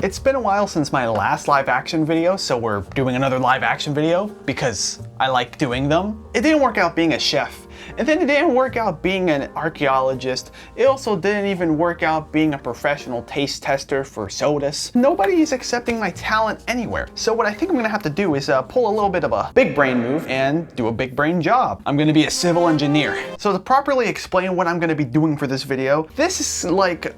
It's been a while since my last live action video, so we're doing another live action video because I like doing them. It didn't work out being a chef, and then it didn't work out being an archaeologist. It also didn't even work out being a professional taste tester for sodas. Nobody is accepting my talent anywhere. So what I think I'm gonna have to do is pull a little bit of a big brain move and do a big brain job. I'm gonna be a civil engineer. So to properly explain what I'm gonna be doing for this video, this is like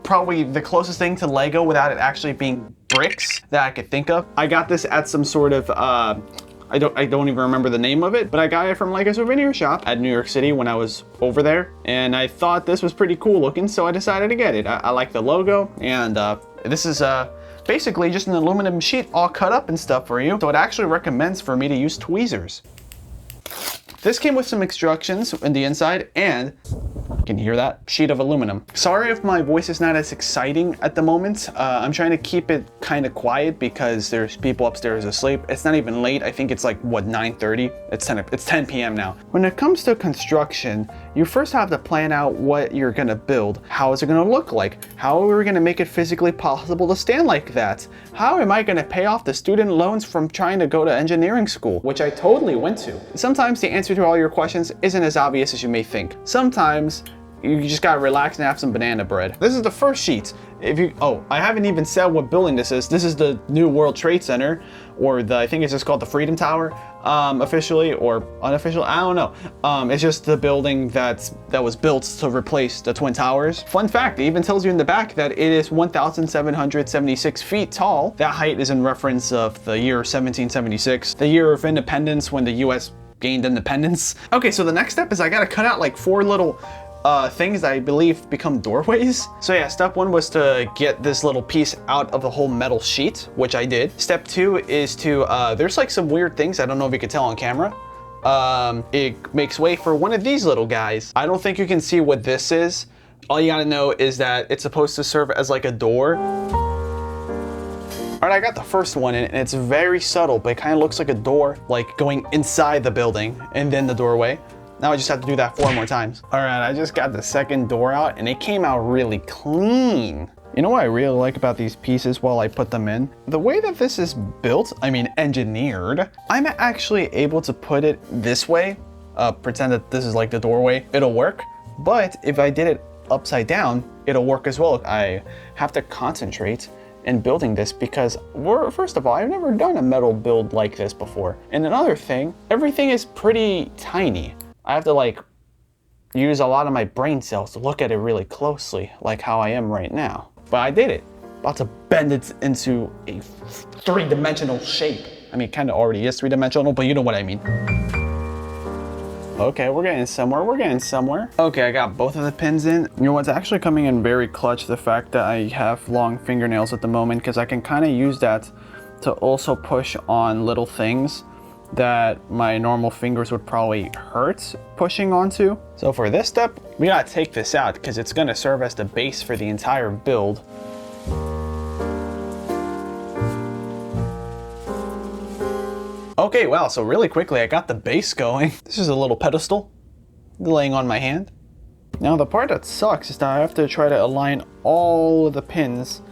probably the closest thing to Lego without it actually being bricks that I could think of. I got this at some sort of, I don't even remember the name of it, but I got it from like a souvenir shop at New York City when I was over there. And I thought this was pretty cool looking, so I decided to get it. I like the logo, and this is basically just an aluminum sheet all cut up and stuff for you. So it actually recommends for me to use tweezers. This came with some instructions in the inside, and you can hear that sheet of aluminum. Sorry if my voice is not as exciting at the moment. I'm trying to keep it kind of quiet because there's people upstairs asleep. It's not even late. I think it's like, what, 9:30? It's 10 p.m. now. When it comes to construction, you first have to plan out what you're gonna build. How is it gonna look like? How are we gonna make it physically possible to stand like that? How am I gonna pay off the student loans from trying to go to engineering school, which I totally went to? Sometimes the answer to all your questions isn't as obvious as you may think. Sometimes you just gotta relax and have some banana bread. This is the first sheet. I haven't even said what building this is. This is the new World Trade Center, or I think it's just called the Freedom Tower, officially or unofficially, I don't know. It's just the building that was built to replace the Twin Towers. Fun fact, it even tells you in the back that it is 1,776 feet tall. That height is in reference of the year 1776, the year of independence when the US gained independence. Okay, so the next step is I gotta cut out like 4 little things that I believe become doorways. So yeah, step 1 was to get this little piece out of the whole metal sheet, which I did. Step 2 is to, there's like some weird things, I don't know if you could tell on camera. It makes way for one of these little guys. I don't think you can see what this is. All you gotta know is that it's supposed to serve as like a door. All right, I got the first one and it's very subtle, but it kind of looks like a door, like going inside the building and then the doorway. Now I just have to do that 4 more times. All right, I just got the second door out and it came out really clean. You know what I really like about these pieces while I put them in? The way that this is built, I mean engineered, I'm actually able to put it this way, pretend that this is like the doorway, it'll work. But if I did it upside down, it'll work as well. I have to concentrate in building this because first of all, I've never done a metal build like this before. And another thing, everything is pretty tiny. I have to like use a lot of my brain cells to look at it really closely, like how I am right now. But I did it. About to bend it into a 3-dimensional shape. I mean, it kind of already is 3-dimensional, but you know what I mean. Okay, we're getting somewhere. Okay, I got both of the pins in. You know what's actually coming in very clutch, the fact that I have long fingernails at the moment, because I can kind of use that to also push on little things that my normal fingers would probably hurt pushing onto. So for this step, we gotta take this out because it's gonna serve as the base for the entire build. Okay, wow, so really quickly I got the base going. This is a little pedestal laying on my hand. Now the part that sucks is that I have to try to align all of the pins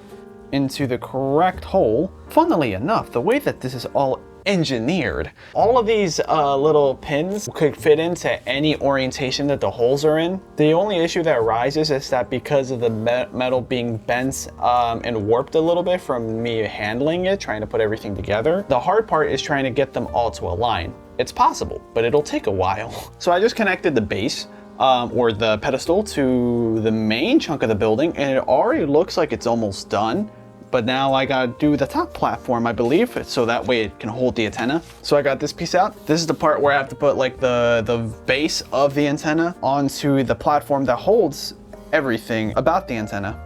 into the correct hole. Funnily enough, the way that this is all engineered, all of these little pins could fit into any orientation that the holes are in. The only issue that arises is that because of the metal being bent and warped a little bit from me handling it, trying to put everything together, the hard part is trying to get them all to align. It's possible, but it'll take a while. So I just connected the base or the pedestal to the main chunk of the building, and it already looks like it's almost done. But now I gotta do the top platform, I believe, so that way it can hold the antenna. So I got this piece out. This is the part where I have to put like the base of the antenna onto the platform that holds everything about the antenna.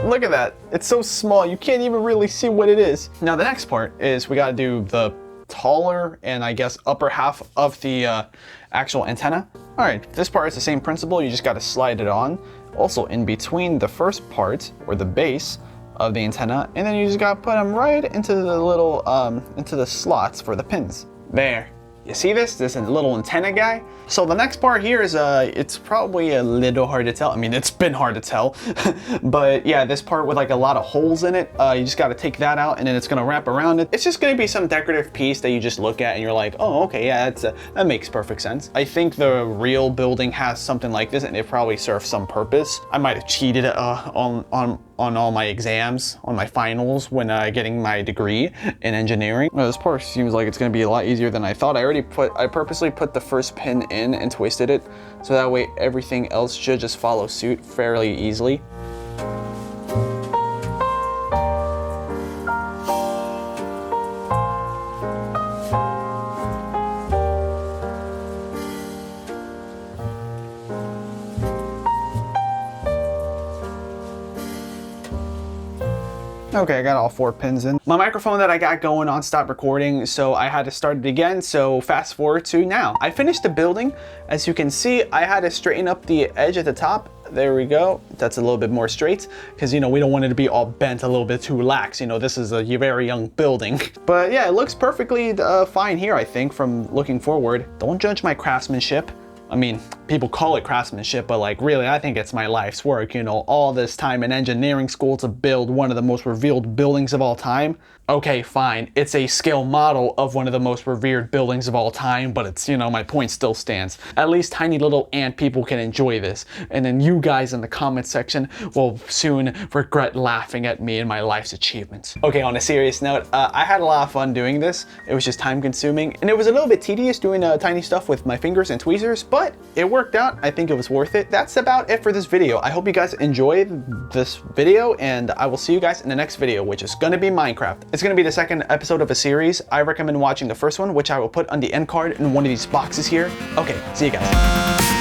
Look at that, it's so small, you can't even really see what it is. Now the next part is we gotta do the taller and I guess upper half of the actual antenna. All right, this part is the same principle, you just got to slide it on. Also in between the first part or the base of the antenna, and then you just got to put them right into the little, into the slots for the pins. There, You see this? This is a little antenna guy. So the next part here is, it's probably a little hard to tell. I mean, it's been hard to tell, but yeah, this part with like a lot of holes in it, you just got to take that out and then it's going to wrap around it. It's just going to be some decorative piece that you just look at and you're like, oh, okay, yeah, that makes perfect sense. I think the real building has something like this and it probably serves some purpose. I might have cheated on all my exams, on my finals when getting my degree in engineering. Well, this part seems like it's going to be a lot easier than I thought. I purposely put the first pin in and twisted it so that way everything else should just follow suit fairly easily. Okay, I got all 4 pins in. My microphone that I got going on stopped recording, so I had to start it again, so fast forward to now. I finished the building. As you can see, I had to straighten up the edge at the top. There we go. That's a little bit more straight, because, you know, we don't want it to be all bent, a little bit too lax. You know, this is a very young building. But yeah, it looks perfectly fine here, I think, from looking forward. Don't judge my craftsmanship. I mean, people call it craftsmanship, but like really, I think it's my life's work, you know, all this time in engineering school to build one of the most revered buildings of all time. Okay, fine, it's a scale model of one of the most revered buildings of all time, but it's, you know, my point still stands. At least tiny little ant people can enjoy this, and then you guys in the comment section will soon regret laughing at me and my life's achievements. Okay, on a serious note, I had a lot of fun doing this. It was just time consuming, and it was a little bit tedious doing tiny stuff with my fingers and tweezers, but it worked out. I think it was worth it. That's about it for this video. I hope you guys enjoyed this video, and I will see you guys in the next video, which is gonna be Minecraft. It's gonna be the second episode of a series. I recommend watching the first one, which I will put on the end card in one of these boxes here. Okay, see you guys.